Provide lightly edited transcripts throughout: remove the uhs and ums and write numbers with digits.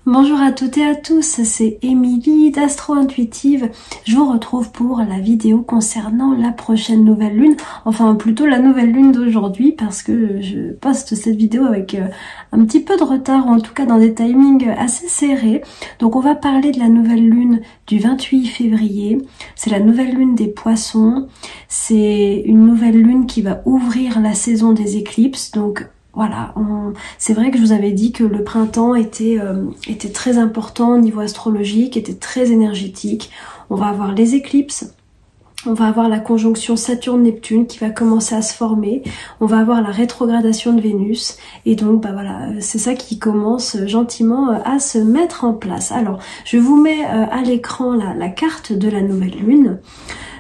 Bonjour à toutes et à tous, c'est Émilie d'Astro Intuitive. Je vous retrouve pour la vidéo concernant la prochaine nouvelle lune, enfin plutôt la nouvelle lune d'aujourd'hui parce que je poste cette vidéo avec un petit peu de retard, ou en tout cas dans des timings assez serrés. Donc on va parler de la nouvelle lune du 28 février, c'est la nouvelle lune des poissons, c'est une nouvelle lune qui va ouvrir la saison des éclipses, donc voilà, c'est vrai que je vous avais dit que le printemps était très important au niveau astrologique, était très énergétique. On va avoir les éclipses, on va avoir la conjonction Saturne-Neptune qui va commencer à se former, on va avoir la rétrogradation de Vénus, et donc bah voilà, c'est ça qui commence gentiment à se mettre en place. Alors, je vous mets à l'écran la carte de la nouvelle lune.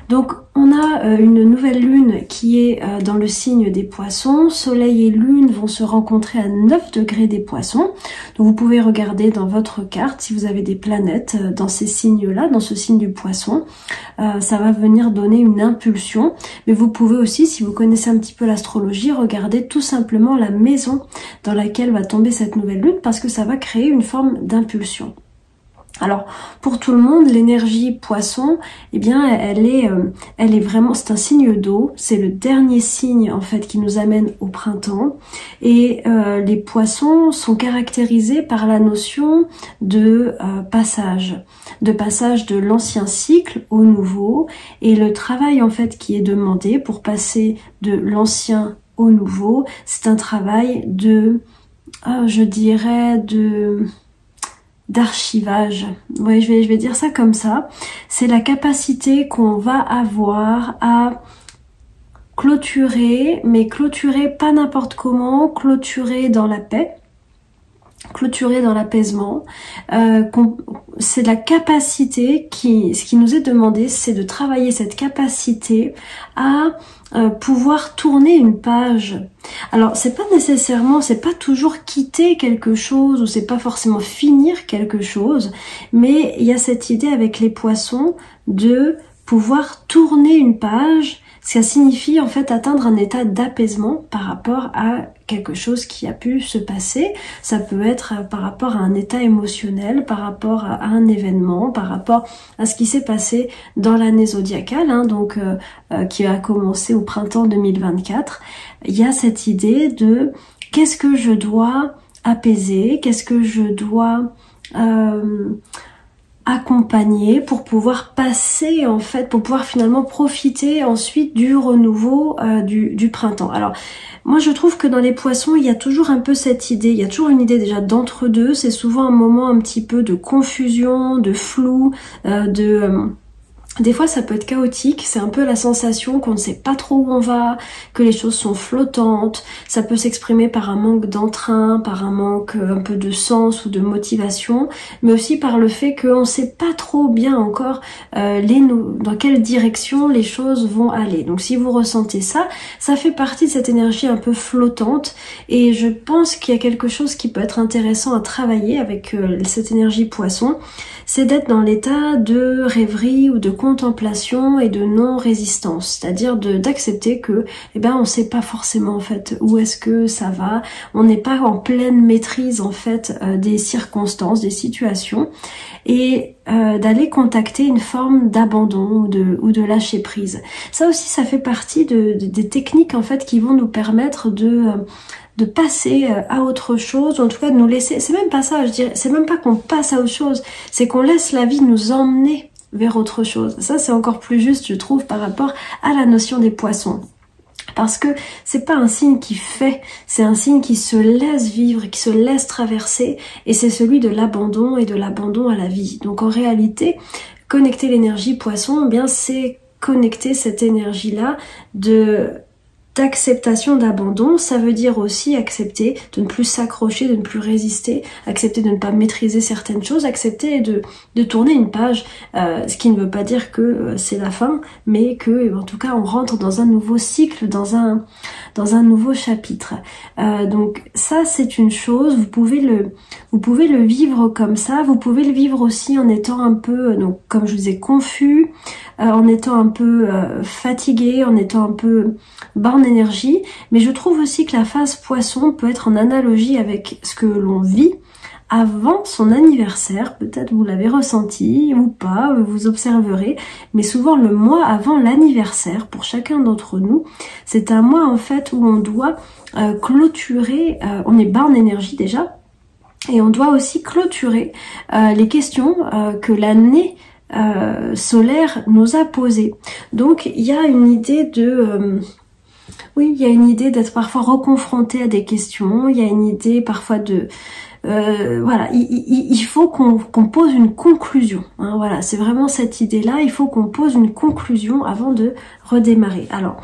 Donc on a une nouvelle lune qui est dans le signe des poissons. Soleil et lune vont se rencontrer à 9 degrés des poissons. Donc vous pouvez regarder dans votre carte si vous avez des planètes dans ces signes-là, dans ce signe du poisson. Ça va venir donner une impulsion. Mais vous pouvez aussi, si vous connaissez un petit peu l'astrologie, regarder tout simplement la maison dans laquelle va tomber cette nouvelle lune parce que ça va créer une forme d'impulsion. Alors, pour tout le monde, l'énergie poisson, eh bien, elle est vraiment, c'est un signe d'eau, c'est le dernier signe, en fait, qui nous amène au printemps, et les poissons sont caractérisés par la notion de passage de l'ancien cycle au nouveau, et le travail, en fait, qui est demandé pour passer de l'ancien au nouveau, c'est un travail je dirais, d'archivage. Ouais, je vais dire ça comme ça. C'est la capacité qu'on va avoir à clôturer, mais clôturer pas n'importe comment, clôturer dans la paix, clôturer dans l'apaisement. C'est la capacité ce qui nous est demandé, c'est de travailler cette capacité à pouvoir tourner une page. Alors c'est pas toujours quitter quelque chose ou c'est pas forcément finir quelque chose, mais il y a cette idée avec les poissons de pouvoir tourner une page. Ça signifie en fait atteindre un état d'apaisement par rapport à quelque chose qui a pu se passer. Ça peut être par rapport à un état émotionnel, par rapport à un événement, par rapport à ce qui s'est passé dans l'année zodiacale, donc qui a commencé au printemps 2024. Il y a cette idée de qu'est-ce que je dois apaiser, qu'est-ce que je dois accompagner pour pouvoir passer en fait, pour pouvoir finalement profiter ensuite du renouveau du printemps. Alors moi je trouve que dans les poissons il y a toujours un peu cette idée, il y a toujours une idée déjà d'entre-deux, c'est souvent un moment un petit peu de confusion, de flou, des fois ça peut être chaotique, c'est un peu la sensation qu'on ne sait pas trop où on va, que les choses sont flottantes, ça peut s'exprimer par un manque d'entrain, par un manque un peu de sens ou de motivation, mais aussi par le fait qu'on ne sait pas trop bien encore dans quelle direction les choses vont aller. Donc si vous ressentez ça, ça fait partie de cette énergie un peu flottante et je pense qu'il y a quelque chose qui peut être intéressant à travailler avec cette énergie poisson, c'est d'être dans l'état de rêverie ou de contemplation et de non-résistance, c'est-à-dire d'accepter que, on sait pas forcément en fait où est-ce que ça va, on n'est pas en pleine maîtrise en fait des circonstances, des situations, et d'aller contacter une forme d'abandon ou de lâcher prise. Ça aussi, ça fait partie des techniques en fait qui vont nous permettre de passer à autre chose, ou en tout cas de nous laisser, c'est même pas ça, je dirais, c'est même pas qu'on passe à autre chose, c'est qu'on laisse la vie nous emmener vers autre chose. Ça c'est encore plus juste, je trouve, par rapport à la notion des poissons. Parce que c'est pas un signe qui fait, c'est un signe qui se laisse vivre, qui se laisse traverser, et c'est celui de l'abandon et de l'abandon à la vie. Donc en réalité, connecter l'énergie poisson, c'est connecter cette énergie-là d'acceptation, d'abandon. Ça veut dire aussi accepter de ne plus s'accrocher, de ne plus résister, accepter de ne pas maîtriser certaines choses, accepter de tourner une page, ce qui ne veut pas dire que c'est la fin, mais que en tout cas on rentre dans un nouveau cycle, dans un nouveau chapitre. Donc ça c'est une chose, vous pouvez le vivre comme ça, vous pouvez le vivre aussi en étant un peu, donc comme je vous ai confus, en étant un peu fatigué, en étant un peu bas en énergie, mais je trouve aussi que la phase poisson peut être en analogie avec ce que l'on vit avant son anniversaire. Peut-être vous l'avez ressenti ou pas, vous observerez, mais souvent le mois avant l'anniversaire, pour chacun d'entre nous, c'est un mois en fait où on doit clôturer, on est bas en énergie déjà, et on doit aussi clôturer les questions que l'année solaire nous a posées. Donc il y a une idée de... oui, il y a une idée d'être parfois reconfronté à des questions, il y a une idée parfois de... voilà, il faut qu'on pose une conclusion. Hein, voilà, c'est vraiment cette idée-là, il faut qu'on pose une conclusion avant de redémarrer. Alors,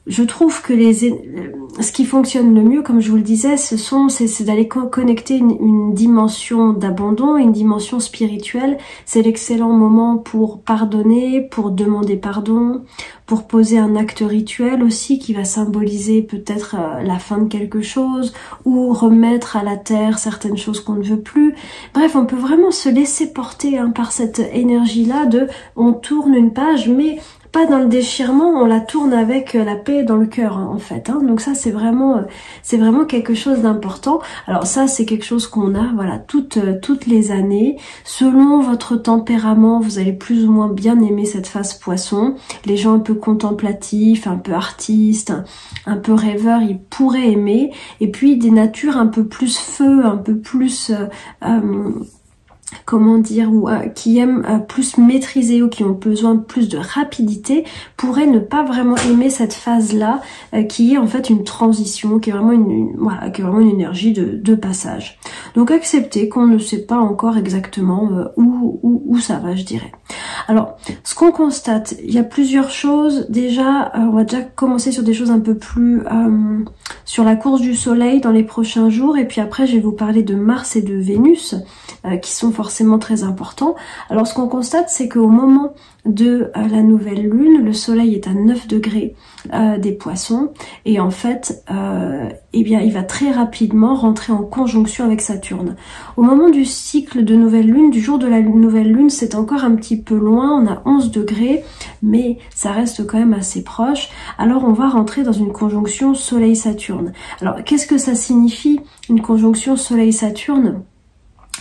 je trouve que ce qui fonctionne le mieux, comme je vous le disais, c'est d'aller connecter une dimension d'abandon, une dimension spirituelle. C'est l'excellent moment pour pardonner, pour demander pardon, pour poser un acte rituel aussi qui va symboliser peut-être la fin de quelque chose ou remettre à la terre certaines choses qu'on ne veut plus. Bref, on peut vraiment se laisser porter par cette énergie-là de on tourne une page, mais pas dans le déchirement, on la tourne avec la paix dans le cœur en fait. Hein. Donc ça c'est vraiment quelque chose d'important. Alors ça c'est quelque chose qu'on a voilà toutes les années. Selon votre tempérament, vous allez plus ou moins bien aimer cette phase poisson. Les gens un peu contemplatifs, un peu artistes, un peu rêveurs, ils pourraient aimer. Et puis des natures un peu plus feu, un peu plus comment dire, ou qui aiment plus maîtriser ou qui ont besoin de plus de rapidité, pourraient ne pas vraiment aimer cette phase-là, qui est en fait une transition, qui est vraiment une énergie de passage. Donc accepter qu'on ne sait pas encore exactement où ça va, je dirais. Alors, ce qu'on constate, il y a plusieurs choses. Déjà, on va déjà commencer sur des choses un peu plus sur la course du soleil dans les prochains jours, et puis après je vais vous parler de Mars et de Vénus, qui sont forcément très importants. Alors ce qu'on constate, c'est qu'au moment de la nouvelle lune, le soleil est à 9 degrés des poissons, et en fait eh bien il va très rapidement rentrer en conjonction avec Saturne. Au moment du cycle de nouvelle lune, du jour de la nouvelle lune, c'est encore un petit peu loin, on a 11 degrés, mais ça reste quand même assez proche. Alors on va rentrer dans une conjonction soleil-Saturne. Alors qu'est-ce que ça signifie, une conjonction soleil-Saturne ?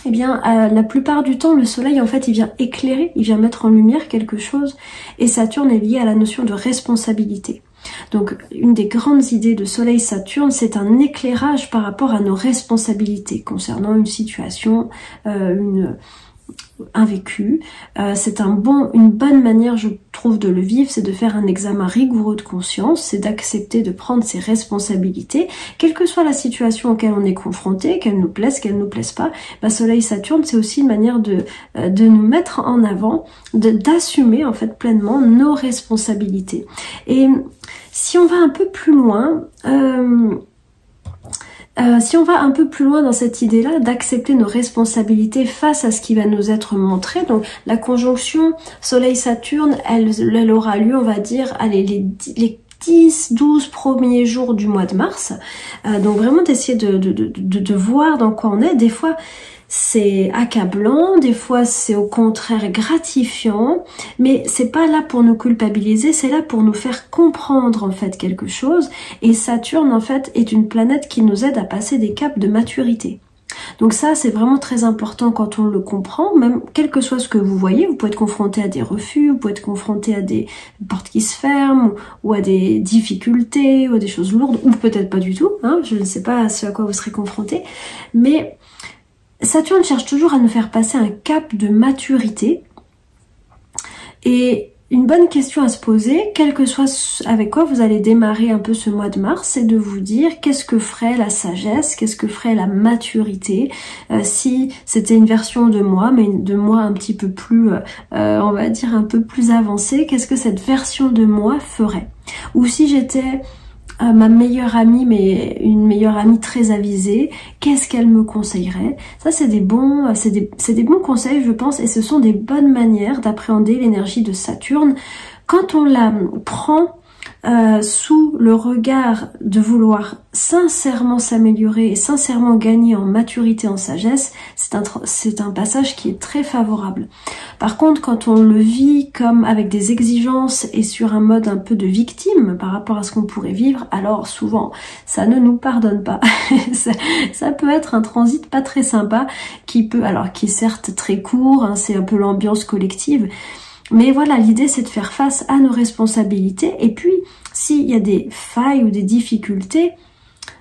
Eh bien, la plupart du temps, le soleil, en fait, il vient éclairer, il vient mettre en lumière quelque chose, et Saturne est lié à la notion de responsabilité. Donc, une des grandes idées de Soleil-Saturne, c'est un éclairage par rapport à nos responsabilités concernant une situation, un vécu. C'est une bonne manière, je trouve, de le vivre, c'est de faire un examen rigoureux de conscience, c'est d'accepter de prendre ses responsabilités, quelle que soit la situation auquel on est confronté, qu'elle nous plaise, qu'elle nous plaise pas. Soleil-Saturne, c'est aussi une manière de nous mettre en avant, d'assumer en fait pleinement nos responsabilités. Et si on va un peu plus loin, dans cette idée-là, d'accepter nos responsabilités face à ce qui va nous être montré, donc la conjonction Soleil-Saturne, elle aura lieu, on va dire, les 10-12 premiers jours du mois de mars. Donc vraiment d'essayer de voir dans quoi on est. Des fois, c'est accablant, des fois c'est au contraire gratifiant, mais c'est pas là pour nous culpabiliser, c'est là pour nous faire comprendre en fait quelque chose. Et Saturne en fait est une planète qui nous aide à passer des caps de maturité. Donc ça c'est vraiment très important quand on le comprend, même quel que soit ce que vous voyez, vous pouvez être confronté à des refus, vous pouvez être confronté à des portes qui se ferment, ou à des difficultés, ou à des choses lourdes, ou peut-être pas du tout, hein, je ne sais pas à ce à quoi vous serez confronté, mais Saturne cherche toujours à nous faire passer un cap de maturité. Et une bonne question à se poser, quel que soit avec quoi vous allez démarrer un peu ce mois de mars, c'est de vous dire qu'est-ce que ferait la sagesse, qu'est-ce que ferait la maturité, si c'était une version de moi, mais de moi un petit peu plus, on va dire un peu plus avancée, qu'est-ce que cette version de moi ferait? Ou si j'étais ma meilleure amie, mais une meilleure amie très avisée, qu'est-ce qu'elle me conseillerait? Ça, c'est des bons conseils, je pense, et ce sont des bonnes manières d'appréhender l'énergie de Saturne. Quand on la prend sous le regard de vouloir sincèrement s'améliorer et sincèrement gagner en maturité, en sagesse, c'est un passage qui est très favorable. Par contre, quand on le vit comme avec des exigences et sur un mode un peu de victime par rapport à ce qu'on pourrait vivre, alors souvent ça ne nous pardonne pas. ça peut être un transit pas très sympa qui est certes très court, hein, c'est un peu l'ambiance collective. Mais voilà, l'idée c'est de faire face à nos responsabilités et puis s'il y a des failles ou des difficultés,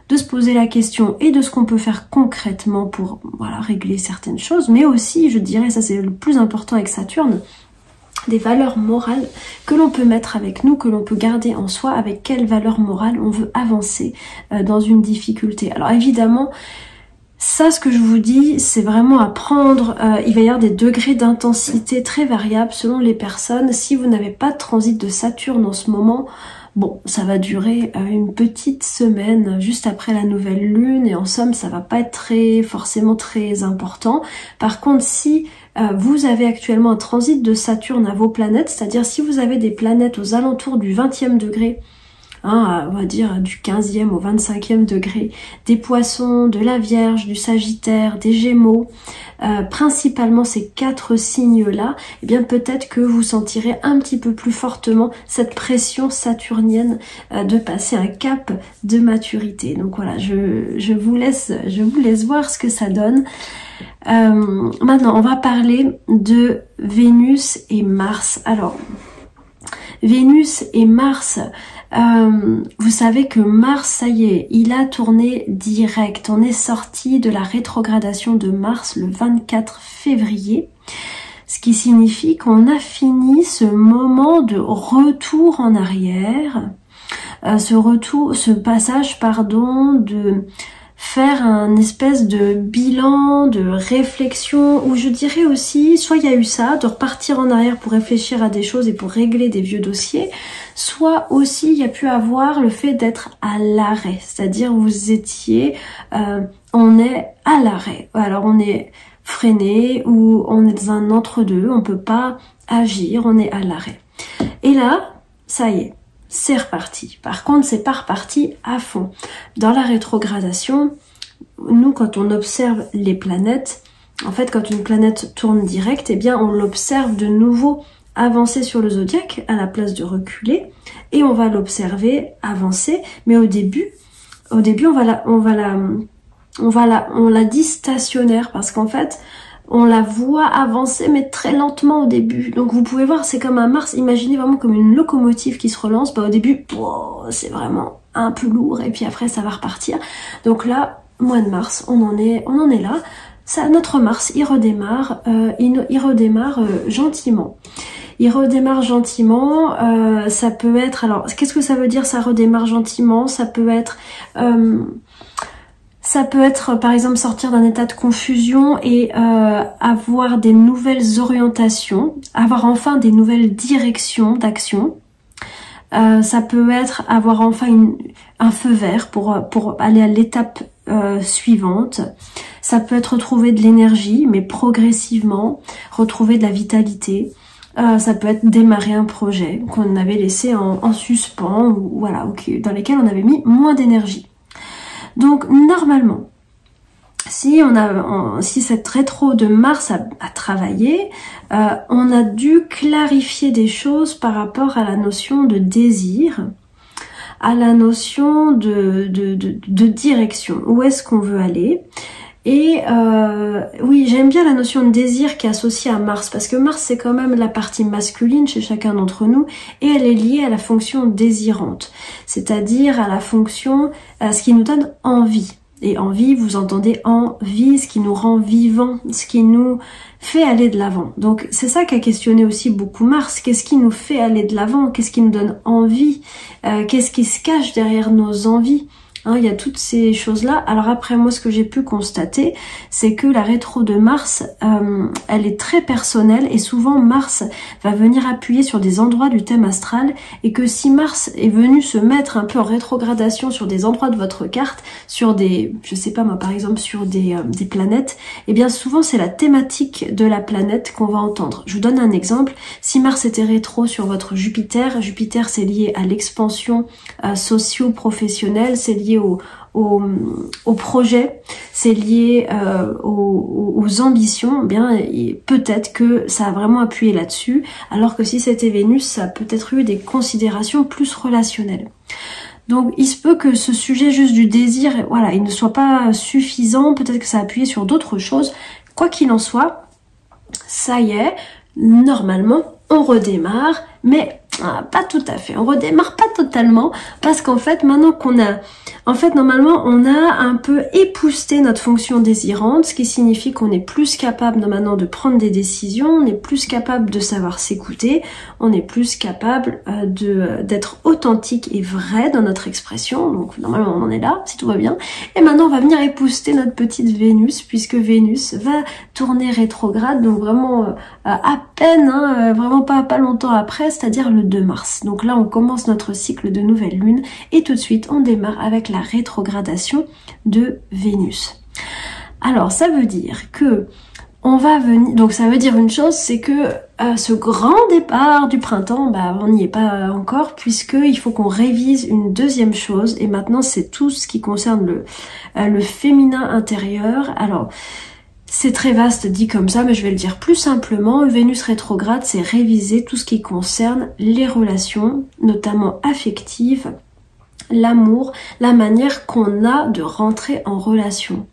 de se poser la question et de ce qu'on peut faire concrètement pour régler certaines choses, mais aussi, je dirais, ça c'est le plus important avec Saturne, des valeurs morales que l'on peut mettre avec nous, que l'on peut garder en soi, avec quelles valeurs morales on veut avancer dans une difficulté. Alors évidemment, ça, ce que je vous dis, c'est vraiment à prendre. Il va y avoir des degrés d'intensité très variables selon les personnes. Si vous n'avez pas de transit de Saturne en ce moment, bon, ça va durer une petite semaine juste après la nouvelle lune et en somme, ça va pas être forcément très important. Par contre, si vous avez actuellement un transit de Saturne à vos planètes, c'est-à-dire si vous avez des planètes aux alentours du 20e degré, on va dire du 15e au 25e degré, des poissons, de la Vierge, du Sagittaire, des Gémeaux, principalement ces 4 signes-là, eh bien peut-être que vous sentirez un petit peu plus fortement cette pression saturnienne de passer un cap de maturité. Donc voilà, je vous laisse voir ce que ça donne. Maintenant, on va parler de Vénus et Mars. Alors, Vénus et Mars, vous savez que Mars, ça y est, il a tourné direct. On est sorti de la rétrogradation de Mars le 24 février. Ce qui signifie qu'on a fini ce moment de retour en arrière. Ce passage, de faire un espèce de bilan, de réflexion, où je dirais aussi, soit il y a eu ça, de repartir en arrière pour réfléchir à des choses et pour régler des vieux dossiers, soit aussi il y a pu avoir le fait d'être à l'arrêt, c'est-à-dire vous étiez, on est à l'arrêt, alors on est freiné ou on est dans un entre-deux, on peut pas agir, on est à l'arrêt. Et là, ça y est. C'est reparti. Par contre, c'est pas reparti à fond. Dans la rétrogradation, nous, quand on observe les planètes, en fait, quand une planète tourne direct, eh bien, on l'observe de nouveau avancer sur le zodiaque à la place de reculer, et on va l'observer avancer. Mais au début, on la dit stationnaire parce qu'en fait, on la voit avancer mais très lentement au début. Donc vous pouvez voir, c'est comme un Mars, imaginez vraiment comme une locomotive qui se relance. Au début, c'est vraiment un peu lourd et puis après ça va repartir. Donc là, mois de mars, on en est là. Ça, notre Mars, il redémarre gentiment. Il redémarre gentiment, ça peut être... Alors, qu'est-ce que ça veut dire ça redémarre gentiment? Ça peut être... par exemple sortir d'un état de confusion et avoir des nouvelles orientations, avoir enfin des nouvelles directions d'action. Ça peut être avoir enfin un feu vert pour aller à l'étape suivante. Ça peut être retrouver de l'énergie, mais progressivement, retrouver de la vitalité. Ça peut être démarrer un projet qu'on avait laissé en suspens, ou voilà, dans lesquels on avait mis moins d'énergie. Donc normalement, si cette rétro de Mars a travaillé, on a dû clarifier des choses par rapport à la notion de désir, à la notion de direction. Où est-ce qu'on veut aller? Et oui, j'aime bien la notion de désir qui est associée à Mars, parce que Mars c'est quand même la partie masculine chez chacun d'entre nous, et elle est liée à la fonction désirante, c'est-à-dire à la fonction, ce qui nous donne envie. Et envie, vous entendez envie, ce qui nous rend vivant, ce qui nous fait aller de l'avant. Donc c'est ça qu'a questionné aussi beaucoup Mars. Qu'est-ce qui nous fait aller de l'avant? Qu'est-ce qui nous donne envie? Qu'est-ce qui se cache derrière nos envies? il y a toutes ces choses-là. Alors après, moi, ce que j'ai pu constater, c'est que la rétro de Mars, elle est très personnelle et souvent Mars va venir appuyer sur des endroits du thème astral et que si Mars est venu se mettre un peu en rétrogradation sur des endroits de votre carte, sur des, je sais pas moi, par exemple sur des planètes, eh bien souvent c'est la thématique de la planète qu'on va entendre. Je vous donne un exemple. Si Mars était rétro sur votre Jupiter, Jupiter c'est lié à l'expansion socio-professionnelle, c'est lié au projet, c'est lié aux ambitions, eh bien peut-être que ça a vraiment appuyé là-dessus, alors que si c'était Vénus, ça a peut-être eu des considérations plus relationnelles. Donc il se peut que ce sujet juste du désir, voilà, il ne soit pas suffisant, peut-être que ça a appuyé sur d'autres choses. Quoi qu'il en soit, ça y est, normalement, on redémarre, mais pas tout à fait, on redémarre pas totalement, parce qu'en fait, maintenant qu'on a, normalement, on a un peu épousseté notre fonction désirante, ce qui signifie qu'on est plus capable maintenant de prendre des décisions, on est plus capable de savoir s'écouter, on est plus capable d'être authentique et vrai dans notre expression, donc normalement on en est là, si tout va bien, et maintenant on va venir épousseter notre petite Vénus, puisque Vénus va tourner rétrograde, donc vraiment à peine, vraiment pas longtemps après, c'est-à-dire le 2 mars. Donc là on commence notre cycle de nouvelle lune, et tout de suite on démarre avec la rétrogradation de Vénus. Alors ça veut dire que on va venir, donc ça veut dire une chose, c'est que ce grand départ du printemps, on n'y est pas encore, puisque il faut qu'on révise une deuxième chose, et maintenant c'est tout ce qui concerne le féminin intérieur. Alors c'est très vaste dit comme ça, mais je vais le dire plus simplement. Vénus rétrograde, c'est réviser tout ce qui concerne les relations, notamment affectives, l'amour, la manière qu'on a de rentrer en relation.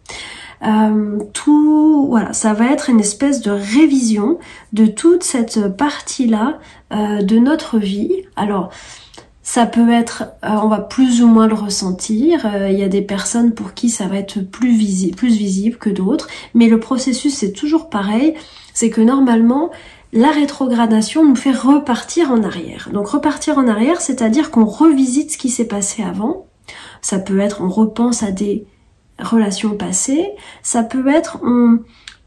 Voilà, ça va être une espèce de révision de toute cette partie-là de notre vie. Alors, ça peut être, on va plus ou moins le ressentir, il y a des personnes pour qui ça va être plus visible que d'autres, mais le processus c'est toujours pareil, c'est que normalement, la rétrogradation nous fait repartir en arrière. Donc repartir en arrière, c'est-à-dire qu'on revisite ce qui s'est passé avant. Ça peut être, on repense à des relations passées, ça peut être,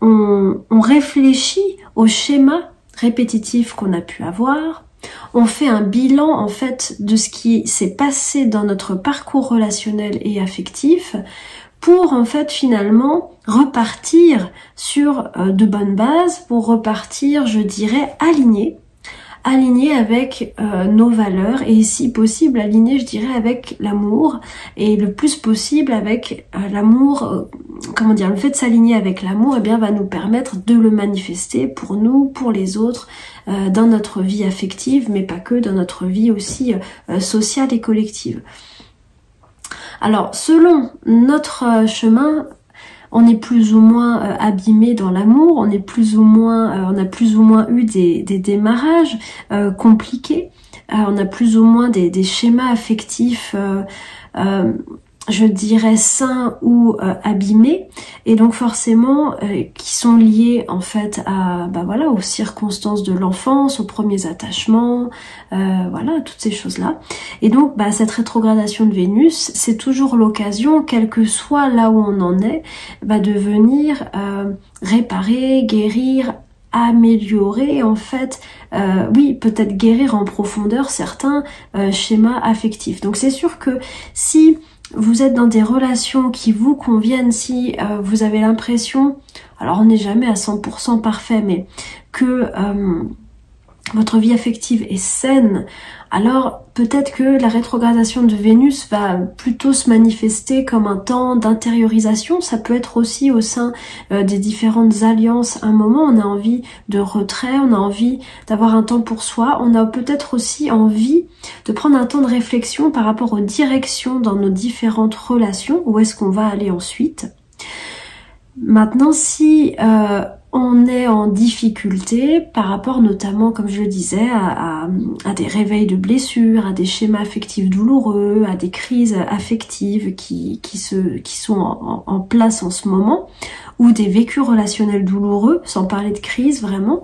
on réfléchit aux schémas répétitifs qu'on a pu avoir, on fait un bilan en fait de ce qui s'est passé dans notre parcours relationnel et affectif pour en fait finalement repartir sur de bonnes bases, pour repartir, je dirais, aligné avec nos valeurs et si possible aligné, je dirais, avec l'amour et le plus possible avec l'amour, le fait de s'aligner avec l'amour, eh bien va nous permettre de le manifester pour nous, pour les autres, dans notre vie affective, mais pas que, dans notre vie aussi sociale et collective. Alors, selon notre chemin, on est plus ou moins abîmé dans l'amour, on a plus ou moins eu des démarrages compliqués, on a plus ou moins des schémas affectifs je dirais sains ou abîmés, et donc forcément qui sont liés en fait à aux circonstances de l'enfance, aux premiers attachements, toutes ces choses-là. Et donc cette rétrogradation de Vénus, c'est toujours l'occasion, quel que soit là où on en est, de venir réparer, guérir, améliorer en fait, peut-être guérir en profondeur certains schémas affectifs. Donc c'est sûr que si vous êtes dans des relations qui vous conviennent, si vous avez l'impression, alors on n'est jamais à 100% parfait, mais que votre vie affective est saine, alors peut-être que la rétrogradation de Vénus va plutôt se manifester comme un temps d'intériorisation. Ça peut être aussi au sein des différentes alliances. Un moment, on a envie de retrait, on a envie d'avoir un temps pour soi. On a peut-être aussi envie de prendre un temps de réflexion par rapport aux directions dans nos différentes relations. Où est-ce qu'on va aller ensuite ? Maintenant, si on est en difficulté par rapport notamment, comme je le disais, à des réveils de blessures, à des schémas affectifs douloureux, à des crises affectives qui sont en place en ce moment, ou des vécus relationnels douloureux, sans parler de crise vraiment.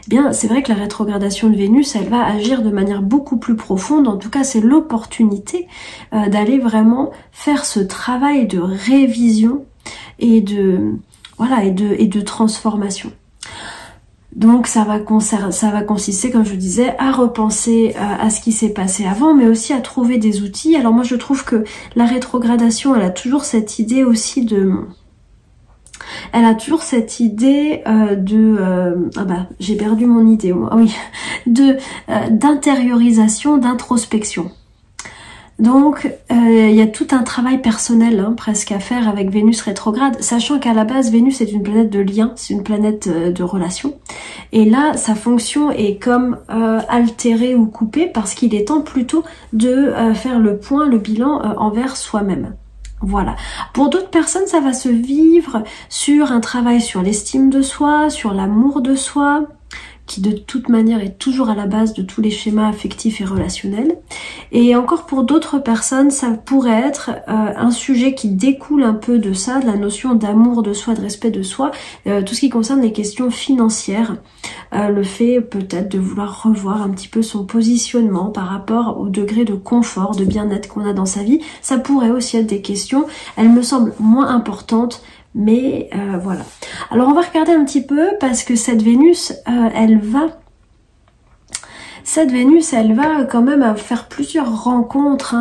Eh bien, c'est vrai que la rétrogradation de Vénus, elle va agir de manière beaucoup plus profonde. En tout cas, c'est l'opportunité d'aller vraiment faire ce travail de révision et de transformation. Donc ça va consister, comme je vous disais, à repenser à ce qui s'est passé avant, mais aussi à trouver des outils. Alors moi je trouve que la rétrogradation, elle a toujours cette idée aussi j'ai perdu mon idée, moi. Oui, d'intériorisation, d'introspection. Donc, il y a tout un travail personnel presque à faire avec Vénus rétrograde, sachant qu'à la base, Vénus est une planète de lien, c'est une planète de relation. Et là, sa fonction est comme altérée ou coupée parce qu'il est temps plutôt de faire le point, le bilan envers soi-même. Voilà. Pour d'autres personnes, ça va se vivre sur un travail sur l'estime de soi, sur l'amour de soi, qui de toute manière est toujours à la base de tous les schémas affectifs et relationnels. Et encore pour d'autres personnes, ça pourrait être un sujet qui découle un peu de ça, de la notion d'amour de soi, de respect de soi, tout ce qui concerne les questions financières, le fait peut-être de vouloir revoir un petit peu son positionnement par rapport au degré de confort, de bien-être qu'on a dans sa vie. Ça pourrait aussi être des questions, elles me semblent moins importantes, mais voilà. Alors on va regarder un petit peu parce que cette Vénus, elle va quand même faire plusieurs rencontres.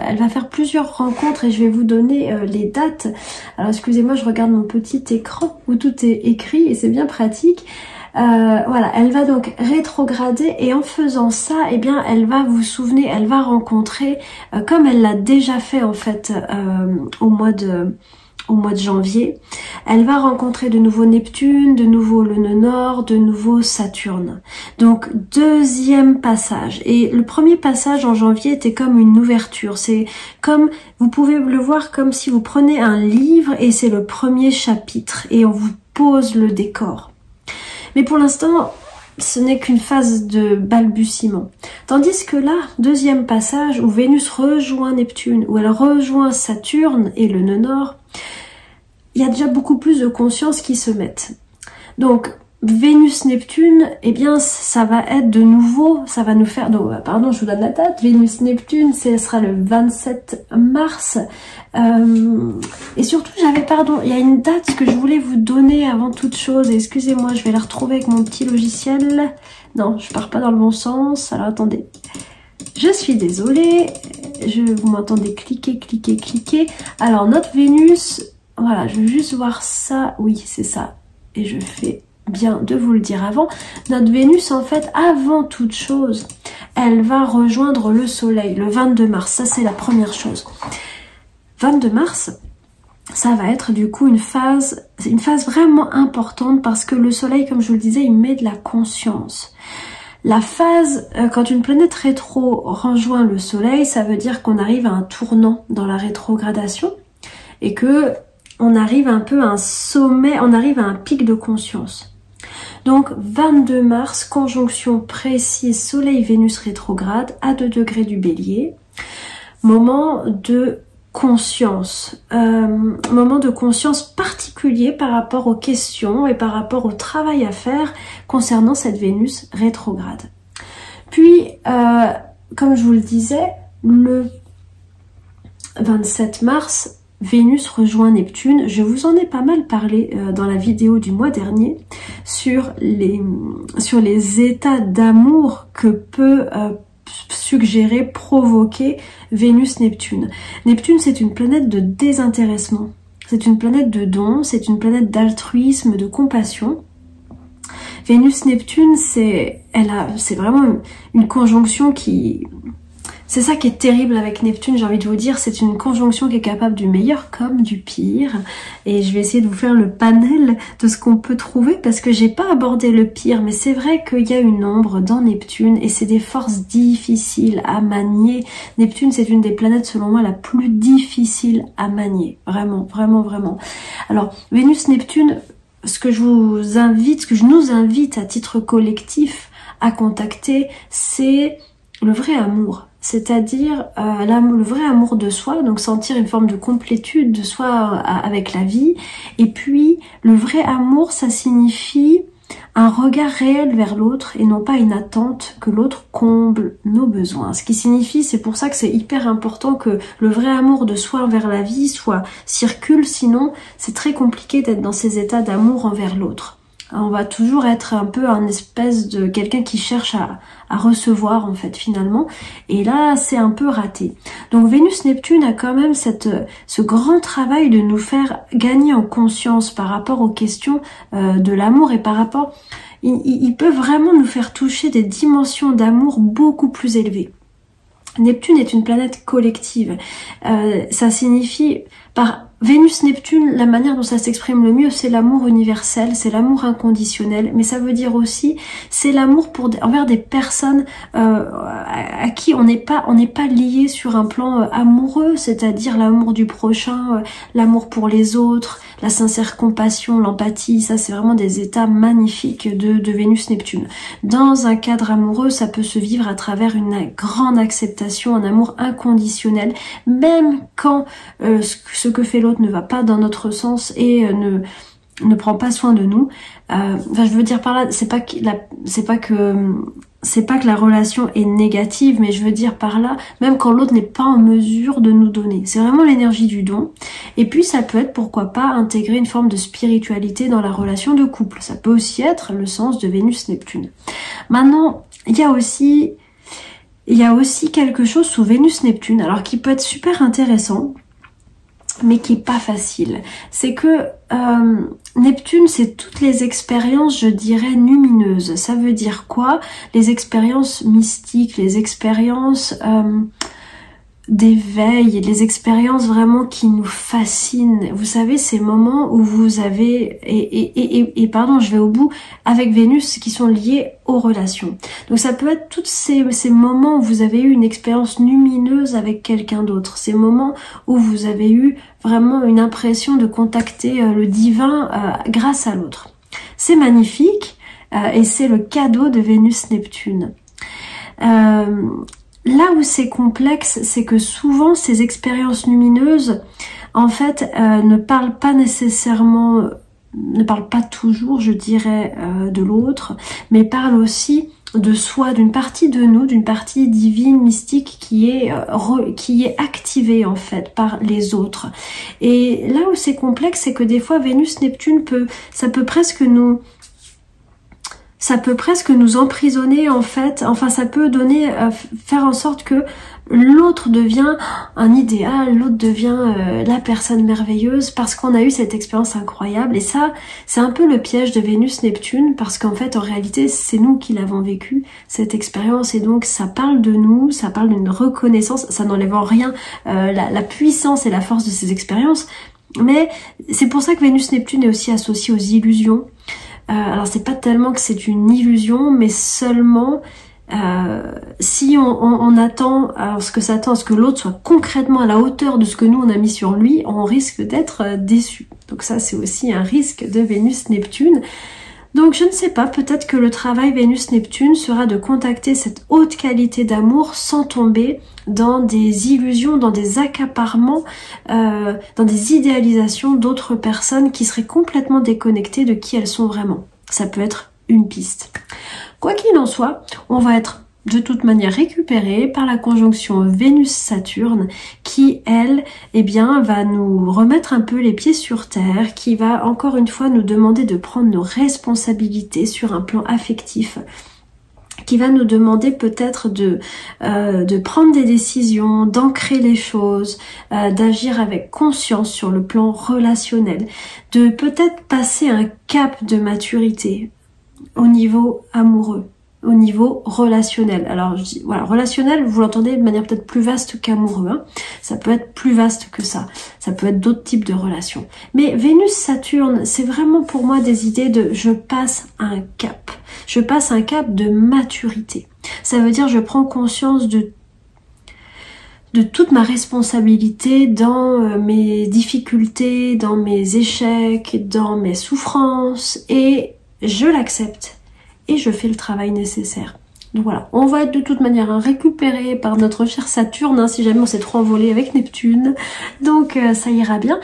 Elle va faire plusieurs rencontres et je vais vous donner les dates. Alors excusez-moi, je regarde mon petit écran où tout est écrit et c'est bien pratique. Voilà, elle va donc rétrograder et en faisant ça, eh bien, elle va rencontrer, comme elle l'a déjà fait en fait au mois de janvier, elle va rencontrer de nouveau Neptune, de nouveau le nœud nord, de nouveau Saturne. Donc deuxième passage. Et le premier passage en janvier était comme une ouverture. C'est comme, vous pouvez le voir comme si vous prenez un livre et c'est le premier chapitre et on vous pose le décor. Mais pour l'instant, ce n'est qu'une phase de balbutiement. Tandis que là, deuxième passage où Vénus rejoint Neptune, où elle rejoint Saturne et le nœud nord, il y a déjà beaucoup plus de conscience qui se mettent. Donc, Vénus-Neptune, eh bien, ça va être de nouveau, ça va nous faire... Donc, pardon, je vous donne la date. Vénus-Neptune, ce sera le 27 mars. Et surtout, il y a une date que je voulais vous donner avant toute chose. Excusez-moi, je vais la retrouver avec mon petit logiciel. Non, je pars pas dans le bon sens. Alors, attendez. Je suis désolée. Vous m'entendez cliquer, cliquer, cliquer. Alors, notre Vénus... Voilà, je veux juste voir ça. Oui, c'est ça. Et je fais bien de vous le dire avant. Notre Vénus, en fait, avant toute chose, elle va rejoindre le Soleil le 22 mars. Ça, c'est la première chose. 22 mars, ça va être du coup une phase vraiment importante parce que le Soleil, comme je vous le disais, il met de la conscience. La phase, quand une planète rétro rejoint le Soleil, ça veut dire qu'on arrive à un tournant dans la rétrogradation et que on arrive un peu à un sommet, on arrive à un pic de conscience. Donc 22 mars, conjonction précise Soleil-Vénus rétrograde à 2 degrés du Bélier. Moment de conscience. Moment de conscience particulier par rapport aux questions et par rapport au travail à faire concernant cette Vénus rétrograde. Puis, comme je vous le disais, le 27 mars, Vénus rejoint Neptune. Je vous en ai pas mal parlé dans la vidéo du mois dernier sur les états d'amour que peut suggérer, provoquer Vénus-Neptune. Neptune, c'est une planète de désintéressement. C'est une planète de don, c'est une planète d'altruisme, de compassion. Vénus-Neptune, c'est vraiment une conjonction qui... C'est ça qui est terrible avec Neptune, j'ai envie de vous dire, c'est une conjonction qui est capable du meilleur comme du pire. Et je vais essayer de vous faire le panel de ce qu'on peut trouver parce que j'ai pas abordé le pire, mais c'est vrai qu'il y a une ombre dans Neptune et c'est des forces difficiles à manier. Neptune, c'est une des planètes selon moi la plus difficile à manier, vraiment, vraiment, vraiment. Alors, Vénus-Neptune, ce que je vous invite, ce que je nous invite à titre collectif à contacter, c'est le vrai amour. C'est-à-dire le vrai amour de soi, donc sentir une forme de complétude de soi avec la vie. Et puis, le vrai amour, ça signifie un regard réel vers l'autre et non pas une attente que l'autre comble nos besoins. Ce qui signifie, c'est pour ça que c'est hyper important que le vrai amour de soi envers la vie circule, sinon c'est très compliqué d'être dans ces états d'amour envers l'autre. On va toujours être un peu un espèce de quelqu'un qui cherche à recevoir en fait finalement, et là c'est un peu raté. Donc Vénus-Neptune a quand même ce grand travail de nous faire gagner en conscience par rapport aux questions de l'amour, et par rapport, il peut vraiment nous faire toucher des dimensions d'amour beaucoup plus élevées. Neptune est une planète collective, ça signifie par Vénus-Neptune, la manière dont ça s'exprime le mieux, c'est l'amour universel, c'est l'amour inconditionnel, mais ça veut dire aussi, c'est l'amour envers des personnes à qui on n'est pas lié sur un plan amoureux, c'est-à-dire l'amour du prochain, l'amour pour les autres, la sincère compassion, l'empathie, ça c'est vraiment des états magnifiques de Vénus-Neptune. Dans un cadre amoureux, ça peut se vivre à travers une grande acceptation, un amour inconditionnel, même quand ce que fait l'autre ne va pas dans notre sens et ne prend pas soin de nous. Enfin, je veux dire par là, c'est pas que la relation est négative, mais je veux dire par là, même quand l'autre n'est pas en mesure de nous donner. C'est vraiment l'énergie du don. Et puis ça peut être, pourquoi pas, intégrer une forme de spiritualité dans la relation de couple. Ça peut aussi être le sens de Vénus-Neptune. Maintenant, il y a aussi quelque chose sous Vénus-Neptune, alors qui peut être super intéressant, mais qui est pas facile. C'est que Neptune, c'est toutes les expériences, je dirais, lumineuses. Ça veut dire quoi? Les expériences mystiques, les expériences d'éveil, les expériences vraiment qui nous fascinent. Vous savez, ces moments où vous avez, et pardon, je vais au bout, avec Vénus, qui sont liés aux relations. Donc ça peut être tous ces moments où vous avez eu une expérience lumineuse avec quelqu'un d'autre, ces moments où vous avez eu vraiment une impression de contacter le divin grâce à l'autre. C'est magnifique et c'est le cadeau de Vénus-Neptune. Là où c'est complexe, c'est que souvent ces expériences lumineuses, en fait, ne parlent pas nécessairement, ne parlent pas toujours, je dirais, de l'autre, mais parlent aussi de soi, d'une partie de nous, d'une partie divine, mystique, qui est activée en fait par les autres. Et là où c'est complexe, c'est que des fois Vénus-Neptune ça peut presque nous emprisonner en fait, enfin ça peut faire en sorte que l'autre devient un idéal, l'autre devient la personne merveilleuse parce qu'on a eu cette expérience incroyable. Et ça, c'est un peu le piège de Vénus-Neptune, parce qu'en fait, en réalité, c'est nous qui l'avons vécu, cette expérience, et donc ça parle de nous, ça parle d'une reconnaissance, ça n'enlève en rien la puissance et la force de ces expériences, mais c'est pour ça que Vénus-Neptune est aussi associée aux illusions. Alors c'est pas tellement que c'est une illusion, mais seulement si on attend à ce que l'autre soit concrètement à la hauteur de ce que nous on a mis sur lui, on risque d'être déçu. Donc ça c'est aussi un risque de Vénus-Neptune. Donc je ne sais pas, peut-être que le travail Vénus-Neptune sera de contacter cette haute qualité d'amour sans tomber dans des illusions, dans des accaparements, dans des idéalisations d'autres personnes qui seraient complètement déconnectées de qui elles sont vraiment. Ça peut être une piste. Quoi qu'il en soit, on va être de toute manière récupéré par la conjonction Vénus-Saturne qui, elle, va nous remettre un peu les pieds sur terre, qui va encore une fois nous demander de prendre nos responsabilités sur un plan affectif, qui va nous demander peut-être de prendre des décisions, d'ancrer les choses, d'agir avec conscience sur le plan relationnel, de peut-être passer un cap de maturité au niveau amoureux, au niveau relationnel. Alors je dis, voilà, relationnel, vous l'entendez de manière peut-être plus vaste qu'amoureux, hein. Ça peut être plus vaste que ça. Ça peut être d'autres types de relations. Mais Vénus-Saturne, c'est vraiment pour moi des idées de je passe un cap. Je passe un cap de maturité. Ça veut dire je prends conscience de de toute ma responsabilité dans mes difficultés, dans mes échecs, dans mes souffrances, et je l'accepte et je fais le travail nécessaire. Donc voilà, on va être de toute manière récupéré par notre cher Saturne, hein, si jamais on s'est trop envolé avec Neptune, donc ça ira bien.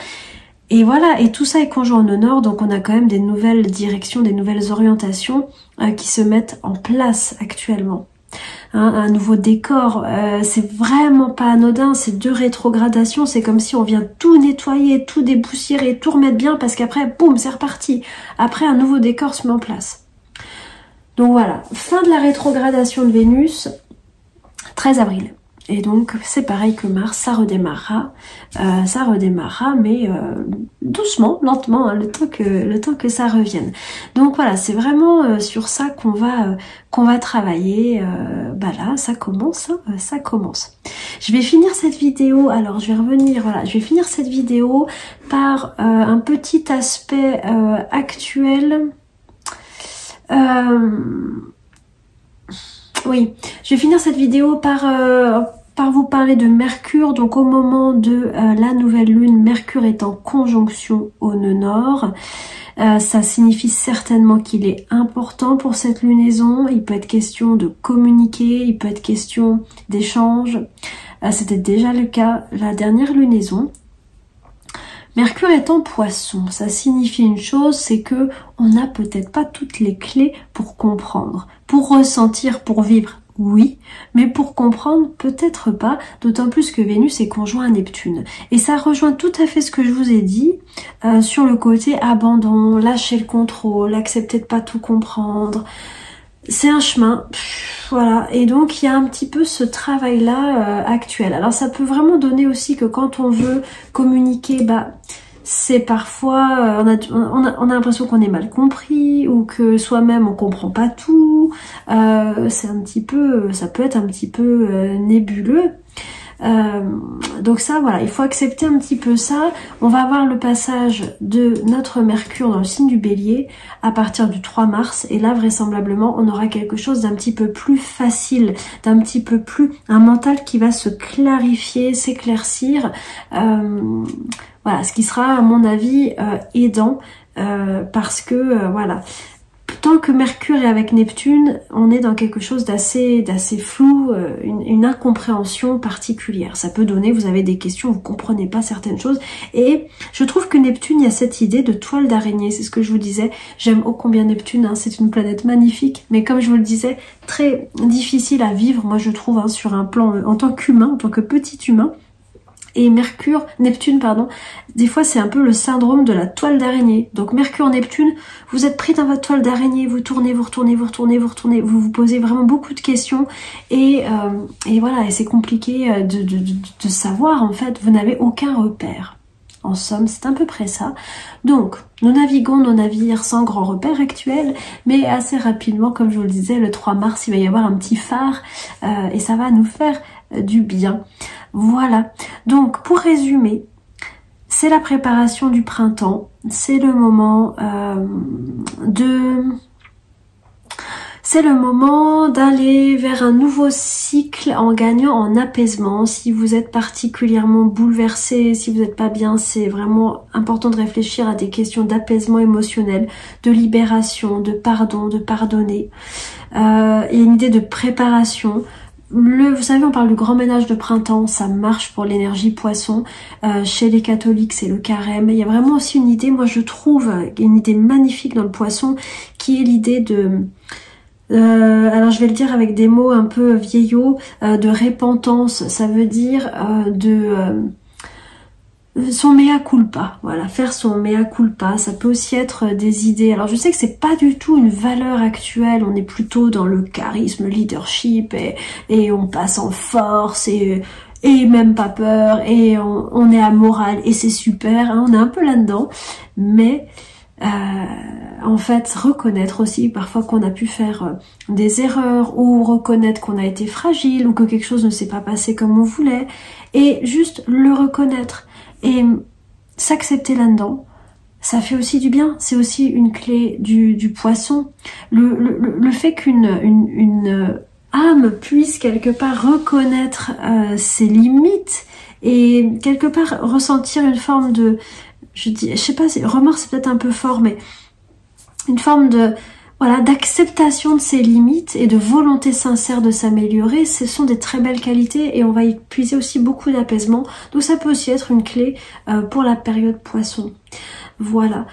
Et voilà, et tout ça est conjoint en nord, donc on a quand même des nouvelles directions, des nouvelles orientations qui se mettent en place actuellement. Hein, un nouveau décor, c'est vraiment pas anodin, c'est 2 rétrogradations, c'est comme si on vient tout nettoyer, tout dépoussiérer, tout remettre bien, parce qu'après, boum, c'est reparti. Après, un nouveau décor se met en place. Donc voilà, fin de la rétrogradation de Vénus, 13 avril. Et donc c'est pareil que Mars, ça redémarrera, mais doucement, lentement, hein, le temps que ça revienne. Donc voilà, c'est vraiment sur ça qu'on va travailler. Là, ça commence, hein, ça commence. Je vais finir cette vidéo. Alors je vais revenir, voilà, je vais finir cette vidéo par un petit aspect actuel. Oui, je vais finir cette vidéo par vous parler de Mercure. Donc au moment de la nouvelle lune, Mercure est en conjonction au nœud nord. Ça signifie certainement qu'il est important pour cette lunaison. Il peut être question de communiquer, il peut être question d'échange. C'était déjà le cas la dernière lunaison. Mercure est en Poisson, ça signifie une chose, c'est que on n'a peut-être pas toutes les clés pour comprendre, pour ressentir, pour vivre, oui, mais pour comprendre, peut-être pas, d'autant plus que Vénus est conjoint à Neptune. Et ça rejoint tout à fait ce que je vous ai dit sur le côté abandon, lâcher le contrôle, accepter de pas tout comprendre. C'est un chemin, voilà, et donc il y a un petit peu ce travail-là actuel. Alors ça peut vraiment donner aussi que quand on veut communiquer, c'est parfois, on a l'impression qu'on est mal compris, ou que soi-même on comprend pas tout, c'est un petit peu, ça peut être un petit peu nébuleux. Donc ça, voilà, il faut accepter un petit peu ça. On va avoir le passage de notre Mercure dans le signe du Bélier à partir du 3 mars, et là vraisemblablement on aura quelque chose d'un petit peu plus facile, d'un petit peu plus, un mental qui va se clarifier, s'éclaircir, voilà, ce qui sera à mon avis aidant, parce que voilà, tant que Mercure est avec Neptune, on est dans quelque chose d'assez flou, une incompréhension particulière. Ça peut donner, vous avez des questions, vous comprenez pas certaines choses. Et je trouve que Neptune, il y a cette idée de toile d'araignée, c'est ce que je vous disais. J'aime ô combien Neptune, hein, c'est une planète magnifique, mais comme je vous le disais, très difficile à vivre, moi je trouve, hein, sur un plan, en tant qu'humain, en tant que petit humain. Et Neptune, des fois c'est un peu le syndrome de la toile d'araignée. Donc Mercure, Neptune, vous êtes pris dans votre toile d'araignée, vous tournez, vous vous posez vraiment beaucoup de questions, et voilà, et c'est compliqué de savoir, en fait, vous n'avez aucun repère. En somme, c'est à peu près ça. Donc, nous naviguons nos navires sans grand repère actuel, mais assez rapidement, comme je vous le disais, le 3 mars, il va y avoir un petit phare, et ça va nous faire du bien. Voilà, donc pour résumer, c'est la préparation du printemps, c'est le moment c'est le moment d'aller vers un nouveau cycle en gagnant en apaisement. Si vous êtes particulièrement bouleversé, si vous n'êtes pas bien, c'est vraiment important de réfléchir à des questions d'apaisement émotionnel, de libération, de pardon, de pardonner. Il y a une idée de préparation. Vous savez, on parle du grand ménage de printemps, ça marche pour l'énergie Poisson. Chez les catholiques, c'est le carême. Il y a vraiment aussi une idée, moi je trouve, une idée magnifique dans le Poisson, qui est l'idée de... alors je vais le dire avec des mots un peu vieillots, de repentance. Ça veut dire son mea culpa, voilà, faire son mea culpa. Ça peut aussi être des idées. Alors je sais que c'est pas du tout une valeur actuelle, on est plutôt dans le charisme, le leadership, et on passe en force, et même pas peur, et on est amoral, et c'est super, hein, on est un peu là-dedans, mais en fait, reconnaître aussi parfois qu'on a pu faire des erreurs, ou reconnaître qu'on a été fragile, ou que quelque chose ne s'est pas passé comme on voulait, et juste le reconnaître et s'accepter là-dedans, ça fait aussi du bien. C'est aussi une clé du Poisson. Le fait âme puisse quelque part reconnaître ses limites et quelque part ressentir une forme de, je sais pas, remords c'est peut-être un peu fort, mais une forme de, voilà, d'acceptation de ses limites et de volonté sincère de s'améliorer. Ce sont des très belles qualités et on va y puiser aussi beaucoup d'apaisement. Donc ça peut aussi être une clé pour la période poisson. Voilà.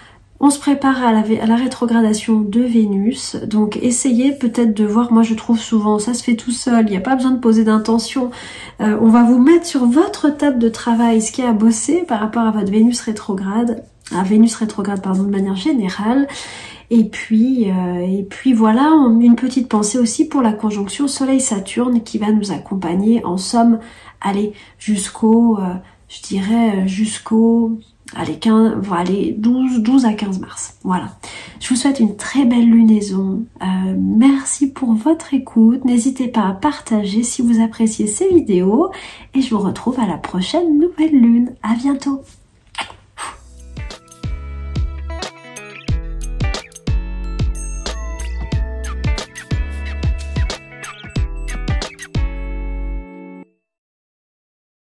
On se prépare à la rétrogradation de Vénus, donc essayez peut-être de voir, moi je trouve souvent, ça se fait tout seul, il n'y a pas besoin de poser d'intention, on va vous mettre sur votre table de travail ce qui est à bosser par rapport à votre Vénus rétrograde, pardon, de manière générale, et puis voilà, une petite pensée aussi pour la conjonction Soleil-Saturne qui va nous accompagner en somme, allez, jusqu'au, je dirais, allez, 12 à 15 mars. Voilà. Je vous souhaite une très belle lunaison. Merci pour votre écoute. N'hésitez pas à partager si vous appréciez ces vidéos. Et je vous retrouve à la prochaine nouvelle lune. À bientôt.